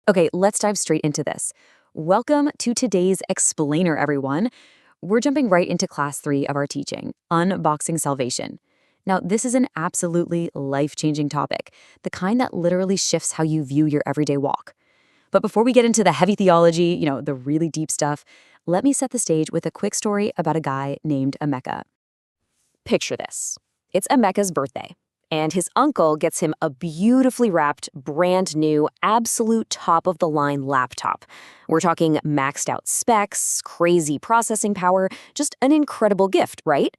Okay, let's dive straight into this. Welcome to today's explainer, everyone. We're jumping right into class 3 of our teaching, Unboxing Salvation. Now, this is an absolutely life-changing topic, the kind that literally shifts how you view your everyday walk. But before we get into the heavy theology, the really deep stuff, let me set the stage with a quick story about a guy named Emeka. Picture this. It's Emeka's birthday, and his uncle gets him a beautifully wrapped, brand new, absolute top-of-the-line laptop. We're talking maxed out specs, crazy processing power, just an incredible gift, right?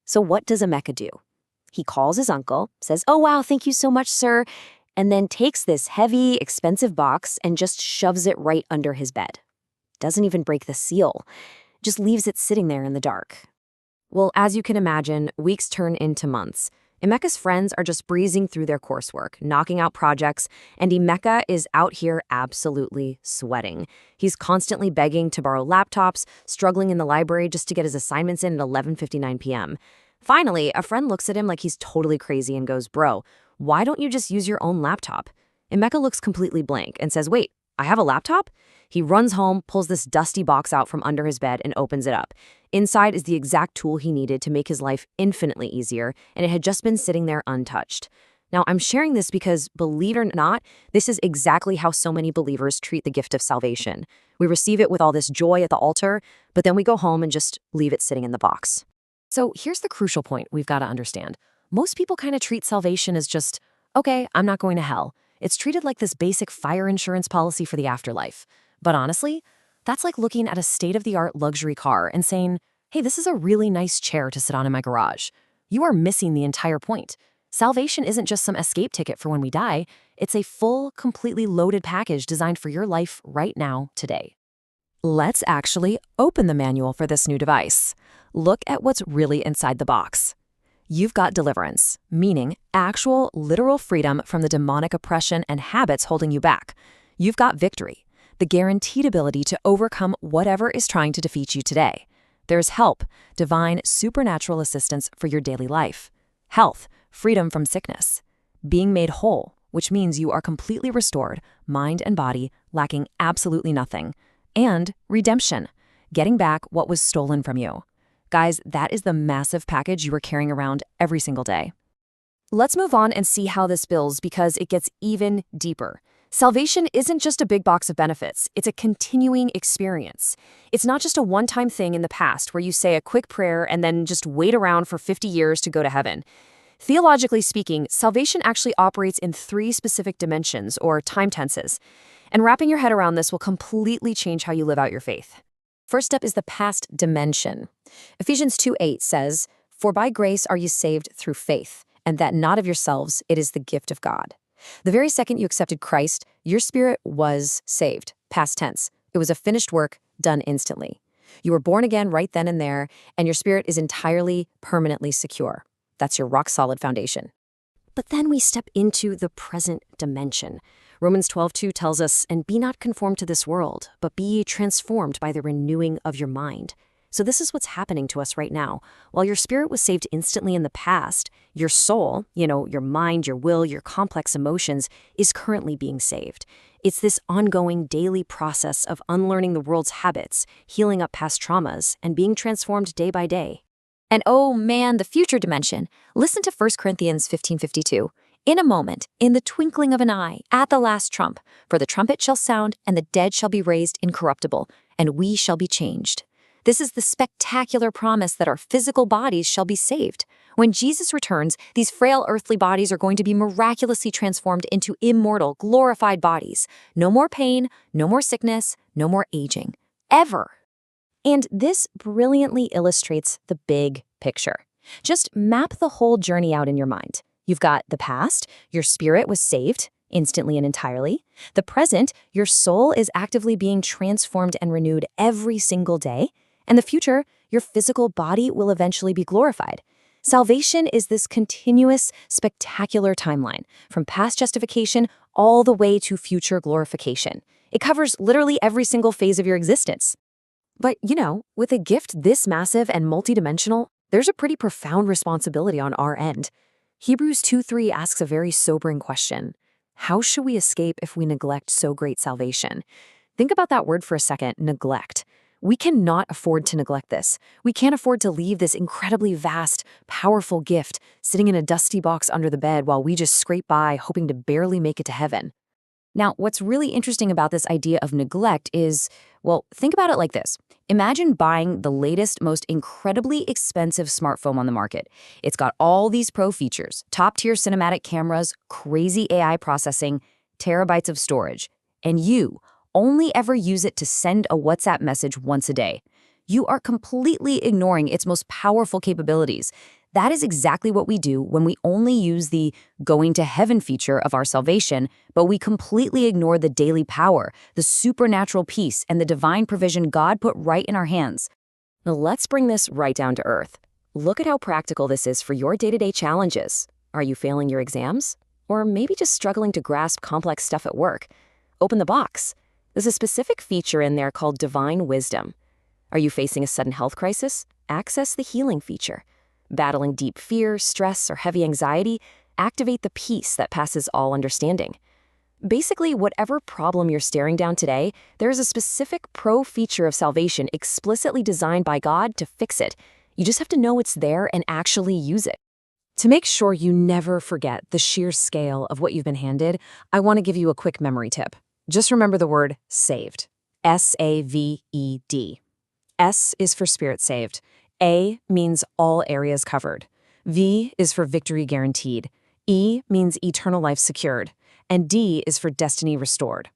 So what does Emeka do? He calls his uncle, says, "Oh wow, thank you so much, sir," and then takes this heavy, expensive box and just shoves it right under his bed. Doesn't even break the seal, just leaves it sitting there in the dark. Well, as you can imagine, weeks turn into months. Emeka's friends are just breezing through their coursework, knocking out projects, and Emeka is out here absolutely sweating. He's constantly begging to borrow laptops, struggling in the library just to get his assignments in at 11:59 p.m. Finally, a friend looks at him like he's totally crazy and goes, "Bro, why don't you just use your own laptop?" Emeka looks completely blank and says, "Wait, I have a laptop?" He runs home, pulls this dusty box out from under his bed, and opens it up. Inside is the exact tool he needed to make his life infinitely easier, and it had just been sitting there untouched. Now, I'm sharing this because, believe it or not, this is exactly how so many believers treat the gift of salvation. We receive it with all this joy at the altar, but then we go home and just leave it sitting in the box. So here's the crucial point we've got to understand. Most people kind of treat salvation as just, okay, I'm not going to hell. It's treated like this basic fire insurance policy for the afterlife. But honestly, that's like looking at a state-of-the-art luxury car and saying, hey, this is a really nice chair to sit on in my garage. You are missing the entire point. Salvation isn't just some escape ticket for when we die. It's a full, completely loaded package designed for your life right now, today. Let's actually open the manual for this new device. Look at what's really inside the box. You've got deliverance, meaning actual, literal freedom from the demonic oppression and habits holding you back. You've got victory, the guaranteed ability to overcome whatever is trying to defeat you today. There's help, divine, supernatural assistance for your daily life. Health, freedom from sickness. Being made whole, which means you are completely restored, mind and body, lacking absolutely nothing. And redemption, getting back what was stolen from you. Guys, that is the massive package you are carrying around every single day. Let's move on and see how this builds because it gets even deeper. Salvation isn't just a big box of benefits, it's a continuing experience. It's not just a one-time thing in the past where you say a quick prayer and then just wait around for 50 years to go to heaven. Theologically speaking, salvation actually operates in 3 specific dimensions or time tenses. And wrapping your head around this will completely change how you live out your faith. First step is the past dimension. Ephesians 2:8 says, "For by grace are you saved through faith, and that not of yourselves, it is the gift of God." The very second you accepted Christ, your spirit was saved, past tense. It was a finished work, done instantly. You were born again right then and there, and your spirit is entirely, permanently secure. That's your rock-solid foundation. But then we step into the present dimension. Romans 12:2 tells us, "And be not conformed to this world, but be ye transformed by the renewing of your mind." So this is what's happening to us right now. While your spirit was saved instantly in the past, your soul, your mind, your will, your complex emotions, is currently being saved. It's this ongoing daily process of unlearning the world's habits, healing up past traumas, and being transformed day by day. And oh man, the future dimension. Listen to 1 Corinthians 15:52. "In a moment, in the twinkling of an eye, at the last trump, for the trumpet shall sound, and the dead shall be raised incorruptible, and we shall be changed." This is the spectacular promise that our physical bodies shall be saved. When Jesus returns, these frail earthly bodies are going to be miraculously transformed into immortal, glorified bodies. No more pain, no more sickness, no more aging. Ever. And this brilliantly illustrates the big picture. Just map the whole journey out in your mind. You've got the past, your spirit was saved instantly and entirely. The present, your soul is actively being transformed and renewed every single day. And the future, your physical body will eventually be glorified. Salvation is this continuous, spectacular timeline, from past justification all the way to future glorification. It covers literally every single phase of your existence. But, with a gift this massive and multidimensional, there's a pretty profound responsibility on our end. Hebrews 2:3 asks a very sobering question. How should we escape if we neglect so great salvation? Think about that word for a second, neglect. We cannot afford to neglect this. We can't afford to leave this incredibly vast, powerful gift sitting in a dusty box under the bed while we just scrape by, hoping to barely make it to heaven. Now, what's really interesting about this idea of neglect is, well, think about it like this. Imagine buying the latest, most incredibly expensive smartphone on the market. It's got all these pro features, top-tier cinematic cameras, crazy AI processing, terabytes of storage, and you only ever use it to send a WhatsApp message once a day. You are completely ignoring its most powerful capabilities. That is exactly what we do when we only use the going to heaven feature of our salvation, but we completely ignore the daily power, the supernatural peace, and the divine provision God put right in our hands. Now let's bring this right down to earth. Look at how practical this is for your day-to-day challenges. Are you failing your exams? Or maybe just struggling to grasp complex stuff at work? Open the box. There's a specific feature in there called divine wisdom. Are you facing a sudden health crisis? Access the healing feature. Battling deep fear, stress, or heavy anxiety? Activate the peace that passes all understanding. Basically, whatever problem you're staring down today, there is a specific pro feature of salvation explicitly designed by God to fix it. You just have to know it's there and actually use it. To make sure you never forget the sheer scale of what you've been handed, I want to give you a quick memory tip. Just remember the word saved. S-A-V-E-D. S is for spirit saved. A means all areas covered. V is for victory guaranteed. E means eternal life secured. And D is for destiny restored.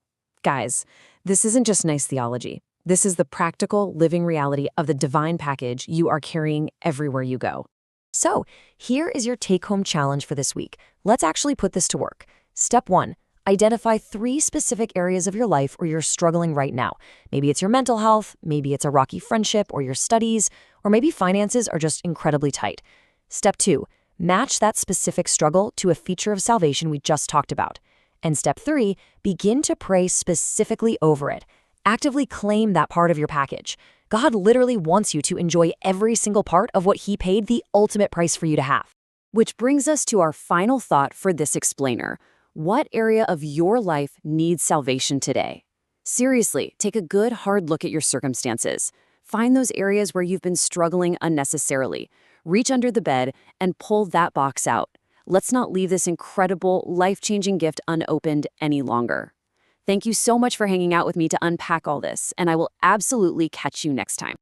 Guys, this isn't just nice theology. This is the practical, living reality of the divine package you are carrying everywhere you go. So, here is your take-home challenge for this week. Let's actually put this to work. Step 1. Identify 3 specific areas of your life where you're struggling right now. Maybe it's your mental health, maybe it's a rocky friendship or your studies, or maybe finances are just incredibly tight. Step 2, match that specific struggle to a feature of salvation we just talked about. And step 3, begin to pray specifically over it. Actively claim that part of your package. God literally wants you to enjoy every single part of what He paid the ultimate price for you to have. Which brings us to our final thought for this explainer. What area of your life needs salvation today? Seriously, take a good hard look at your circumstances. Find those areas where you've been struggling unnecessarily. Reach under the bed and pull that box out. Let's not leave this incredible, life-changing gift unopened any longer. Thank you so much for hanging out with me to unpack all this, and I will absolutely catch you next time.